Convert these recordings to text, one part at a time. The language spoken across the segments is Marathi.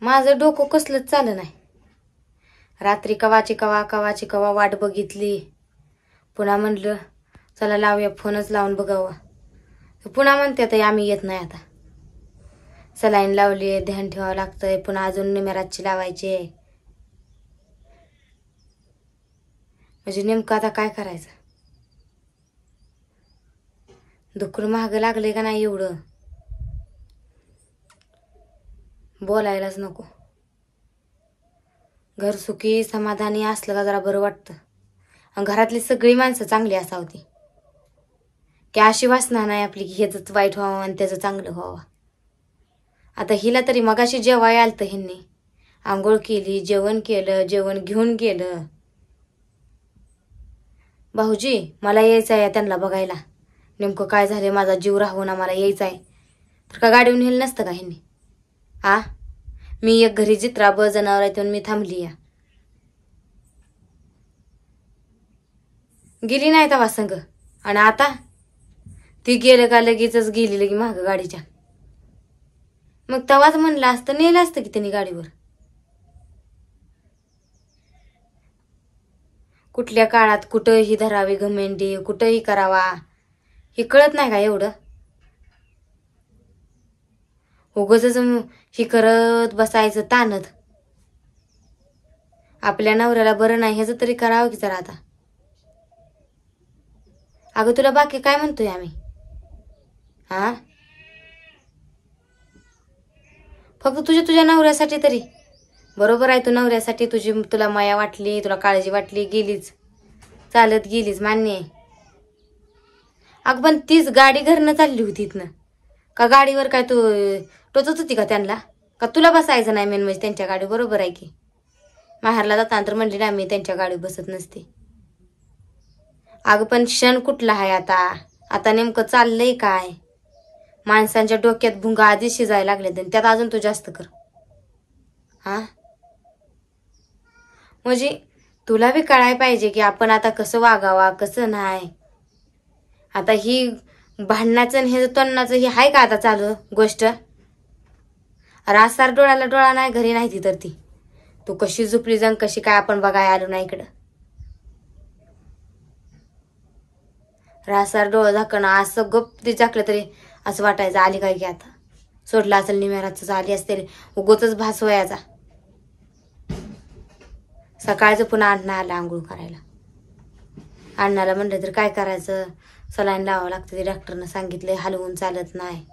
माझं डोकं कसलंच चालं नाही. रात्री कवाची कवा वाट बघितली. पुन्हा म्हणलं चला लावूया, फोनच लावून बघावं. पुन्हा म्हणते तर आम्ही येत नाही. आता सलाईन लावली, ध्यान ठेवावं लागतंय. पुन्हा अजून निमेरातची लावायची. म्हणजे नेमकं आता काय करायचं? दुखून महाग लागले का नाही एवढं बोलायलाच नको. घर सुखी समाधानी असलं का जरा बरं वाटतं. आणि घरातली सगळी माणसं चांगली असावती, की अशी वासना नाही आपली की ह्याच वाईट व्हावं आणि त्याचं चांगलं व्हावं. आता हिला तरी मगाशी जेवाय आलतं ह्यांनी, आंघोळ केली, जेवण केलं, जेवण घेऊन गेलं. भाऊजी मला यायचं आहे त्यांना बघायला, नेमकं काय झालं, माझा जीव राहून मला यायचं आहे. तर का गाडीहून नेलं नसतं का ह्यांनी? मी एक घरी जित्रा जनावर आहे मी थांबली या. गेली नाही तवा संग. आणि आता ती गेलं का लगेचच गेली लगी माग गाडीच्या. मग तवाच म्हणलं असतं, नेलं असतं की त्यांनी गाडीवर. कुठल्या काळात कुठंही धरावी घमेंडी, कुठंही करावा, हे कळत नाही का एवढं? उगाचच ही करत बसायचं ताणत. आपल्या नवऱ्याला बरं नाही ह्याचं तरी करावं की जरा. आता अगं तुला बाकी काय म्हणतोय आम्ही? फक्त तुझ्या नवऱ्यासाठी तरी. बरोबर आहे, तू नवऱ्यासाठी तुला माया वाटली, तुला काळजी वाटली, गेलीच, चालत गेलीच, मान्य आहे. अगं पण तीच गाडी घरनं चालली होती इथनं. का गाडीवर काय तू टोचत होती का त्यांना? का तुला बसायचं नाही मेन म्हणजे त्यांच्या गाडी? बरोबर आहे की. माहेरला जाताना तर म्हणली ना मी त्यांच्या गाडी बसत नसते. अगं पण क्षण कुठला आहे आता? आता नेमकं चाललंय काय? माणसांच्या डोक्यात भुंगा आधी शिजायला लागले, त्यात अजून तू जास्त कर. म्हणजे तुला बी कळायला पाहिजे की आपण आता कसं वागावा, कसं नाही. आता ही भांडणाचं हे तोंडाचं हे आहे का आता चालू गोष्ट? रासार डोळ्याला डोळा नाही, घरी नाही ती तर ती. तू कशी झोपली जाऊन कशी काय आपण बघाय आलो नाही इकडं. रासार डोळा झाकणं असं गप्प ती झाकलं तरी असं वाटायचं आली काय की आता सोडला असेल निमेराच, आली असते उगोतच भास व्हायचा. सकाळचं पुन्हा अण्णा आला आंघोळ करायला. अण्णाला म्हणलं तर काय करायचं, सलाईन लावावं लागतं, ते डॉक्टरनं सांगितलंय, हलवून चालत नाही,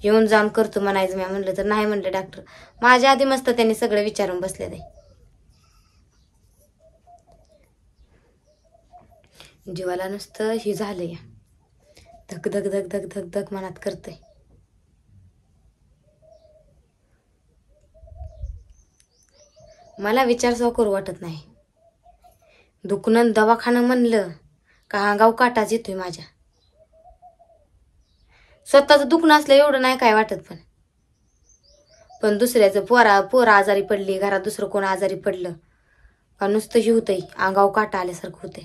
येऊन जाऊन करतो म्हणायचं. मी म्हणलं तर नाही म्हणलं डॉक्टर. माझ्या आधी मस्त त्यांनी सगळं विचारून बसले ते. जीवाला नुसतं हे झालंय, धक धक धक धक धक धक मनात करतंय. मला विचार सो करू वाटत नाही. दुखणं दवाखानं म्हणलं का अंगाव काटाच येतोय माझ्या. स्वतःच दुखणं असलं एवढं नाही काय वाटत, पण दुसऱ्याचं पोरं आजारी पडली, घरात दुसरं कोण आजारी पडलं का नुसतं हे होतंय, अंगाव काटा आल्यासारखं होतंय.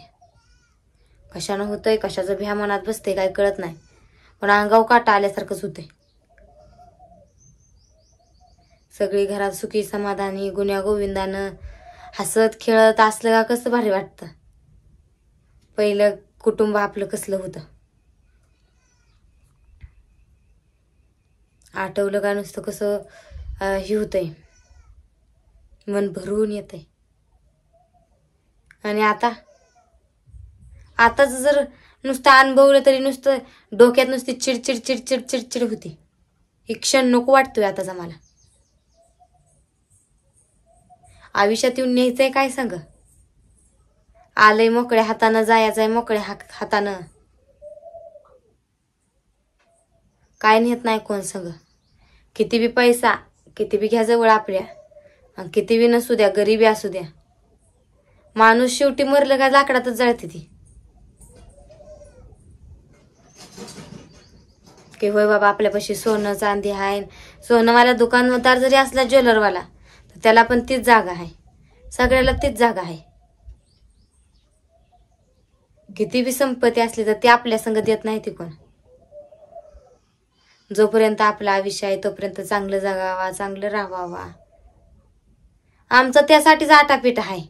कशानं होतंय, कशाचं भ्या मनात बसते काय कळत नाही, पण अंगाव काटा आल्यासारखंच होतंय. सगळी घरात सुखी समाधानी गुन्या गोविंदानं हसत खेळत असलं का कसं भारी वाटतं. पहिलं कुटुंब आपलं कसलं होतं आठवलं का नुसतं कसं हे होतंय, मन भरून येतंय. आणि आताच जर नुसतं अनुभवलं तरी नुसतं डोक्यात नुसती चिडचिड चिडचिड चिडचिड होती. ही क्षण नको वाटतोय आताचा मला. आयुष्यात येऊन न्यायचंय काय सांग? आलंय मोकळ्या हातानं, जायचंय मोकळ्या हातानं. काय नेत नाही कोण संग. किती बी पैसा, किती बी घ्या जवळ आपल्या, किती बी नसू द्या, गरीबी असू द्या, माणूस शेवटी मरलं का लाकडातच जळते ती. की होय बाबा आपल्यापाशी सोनं चांदी आहे, सोनंवाला दुकानदार जरी असला ज्वेलरवाला तर त्याला पण तीच जागा आहे, सगळ्याला तीच जागा आहे. किती बी संपत्ती असली तर ती आपल्या संग देत नाही ती कोण. जोपर्यंत आपलं आयुष्य आहे तोपर्यंत चांगलं जगावा, चांगलं राहावा, आमचं त्यासाठीच आटापीठ आहे.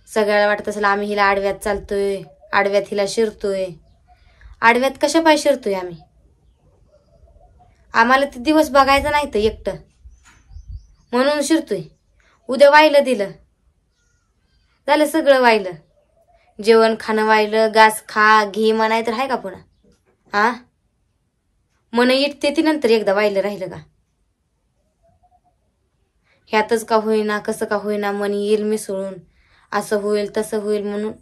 सगळ्याला वाटत असेल आम्ही हिला आडव्यात चालतोय, आडव्यात हिला शिरतोय. आडव्यात कशा पाय शिरतोय आम्ही? आम्हाला ते दिवस बघायचं नाही तर एकटं म्हणून शिरतोय. उद्या वाहिलं दिलं झालं, सगळं वाहिलं. जेवण खाणं वाहिलं, घास खा घे म्हणाय तर आहे का पुन्हा? हा, मन इटते ती नंतर एकदा वाहिलं राहिलं का? ह्यातच का होईना, कसं का होईना मन येईल मिसळून, असं होईल तसं होईल म्हणून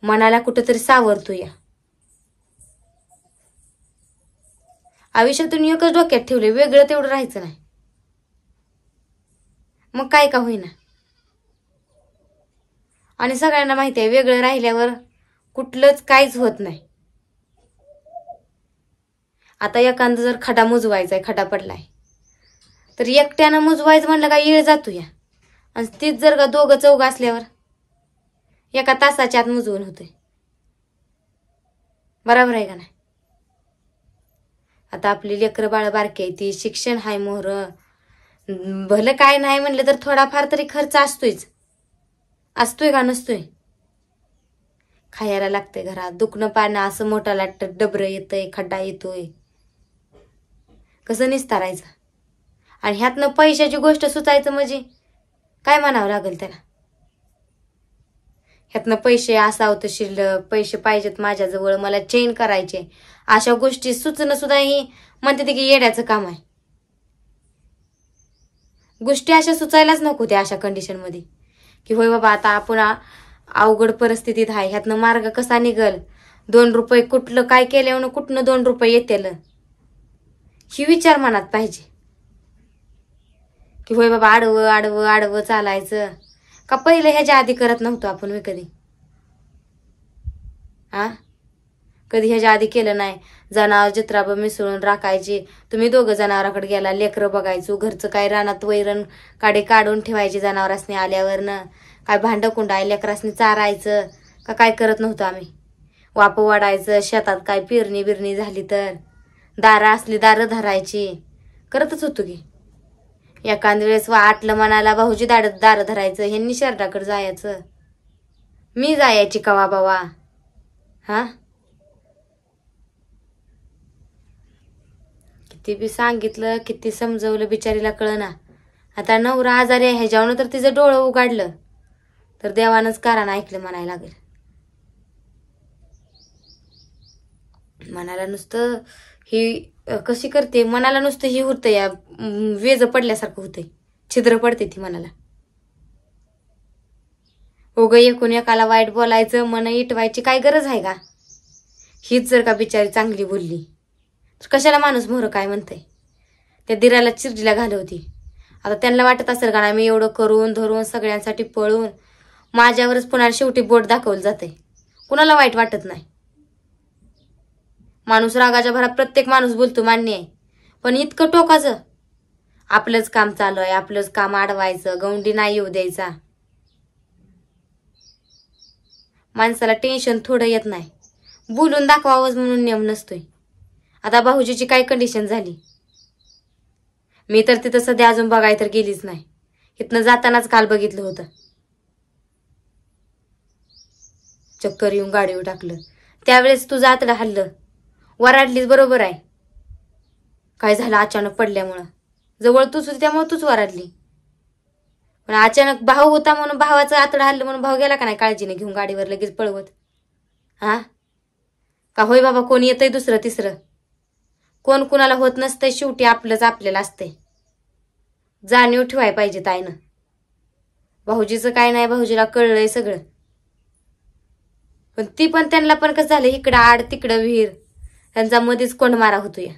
मनाला कुठंतरी सावरतो या. आयुष्यातून एकच डोक्यात ठेवले, वेगळं तेवढं राहायचं नाही. मग काय का होईना. आणि सगळ्यांना माहिती आहे वेगळं राहिल्यावर कुठलंच काहीच होत नाही. आता एखादं जर खडा मुजवायचा आहे, खडा पडलाय तर एकट्यानं मुजवायचं म्हणलं का येळ जातो या. आणि तीच जर का दोघं चौघं असल्यावर एका तासाच्या आत मुजवून होतोय. बरोबर आहे का नाही? आता आपली लेकरं बाळ बारकी आहे, ती शिक्षण हाय मोहर, भलं काय नाही म्हणलं तर थोडाफार तरी खर्च असतोयच. असतोय का नसतोय? खायला लागतंय घरात, दुखणं पाणं असं मोठा लागतं, डबरं येतंय, खड्डा येतोय, कसं निस्तारायचं? आणि ह्यातनं पैशाची गोष्ट सुचायचं म्हणजे काय म्हणावं लागेल त्याला? ह्यातनं पैसे असावं तर शिल्लक, पैसे पाहिजेत माझ्याजवळ, मला चेन करायचे, अशा गोष्टी सुचणं सुद्धा ही म्हणते की येड्याचं काम आहे. गोष्टी अशा सुचायलाच नको त्या अशा कंडिशन मध्ये की होय बाबा आता आपण अवघड परिस्थितीत आहे, ह्यातनं मार्ग कसा निघल, 2 रुपये कुठलं काय केल्यावर कुठनं 2 रुपये येतील ही विचार मनात पाहिजे. की होय बाबा आडवं आडवं आडवं चालायचं का पहिलं ह्याच्या आधी करत नव्हतो आपण कधी? कधी ह्याच्या आधी केलं नाही. जनावर जत्राब मिसळून राखायची, तुम्ही दोघं जनावराकडे गेला, लेकरं बघायचो, घरचं काय रानात वैरण काडे काढून ठेवायची जनावरांनी आल्यावरनं, काय भांड कुंडाय लेकरासनी चारायचं का काय करत नव्हतो आम्ही? वाप वाढायचं, शेतात काय पेरणी बिरणी झाली तर दारं असली दारं धरायची, करतच होतो की. एखाद वेळेस आटलं मनाला भाऊजी दारं धरायचं, ह्यांनी शर्टाकडे जायचं, मी जायची कवा बावा. किती बी सांगितलं, किती समजवलं, बिचारीला कळना. आता नवरा आजारी आहे ह्याच्यावर तर तिचं डोळं उघडलं तर देवानंच कारण ऐकलं म्हणायला लागेल. मनाला नुसतं ही कशी करते, मनाला नुसतं ही होतं या वेज पडल्यासारखं होतंय, छिद्र पडते ती मनाला. उगं एकूण एकाला वाईट बोलायचं, मन इटवायची काय गरज आहे का? हीच जर का बिचारी चांगली बोलली तर कशाला माणूस मोहर काय म्हणतंय? त्या दिराला चिरडीला घालवती. आता त्यांना वाटत असेल का मी एवढं करून धरून सगळ्यांसाठी पळून माझ्यावरच पुन्हा शेवटी बोट दाखवलं जाते. कुणाला वाईट वाटत नाही. माणूस रागाच्या भरात प्रत्येक माणूस बोलतो, मान्य आहे, पण इतकं टोकाचं? आपलंच काम चालू आहे, आपलंच काम अडवायचं, गौंडी नाही येऊ द्यायचा. माणसाला टेन्शन थोडं येत नाही, बोलून दाखवावंच म्हणून नियम नसतोय. आता भाऊजीची काय कंडिशन झाली, मी तर तिथं सध्या अजून बघाय तर गेलीच नाही. इथनं जातानाच काल बघितलं होतं, चक्कर येऊन गाडीवर टाकलं. त्यावेळेस तुझं आतडं हल्लं, वराडलीच, बरोबर आहे. काय झालं अचानक पडल्यामुळं, जवळ तूच होती त्यामुळे तूच वराडली. पण अचानक भाऊ होता म्हणून भावाचं आतडं हल्लं म्हणून भाऊ गेला का नाही काळजीने घेऊन गाडीवर लगेच पळवत? का होय बाबा कोण येतंय दुसरं तिसरं, कोण कुणाला होत नसतंय, शेवटी आपलंच आपल्याला असतंय. जाणीव ठेवाय पाहिजे ताईनं. भाऊजीचं काय नाही, भाऊजीला कळलंय सगळं. पण ती पण त्यांना पण कसं झालं, इकडं आड तिकडं विहीर, त्यांचा मध्येच कोंडमारा होतो या.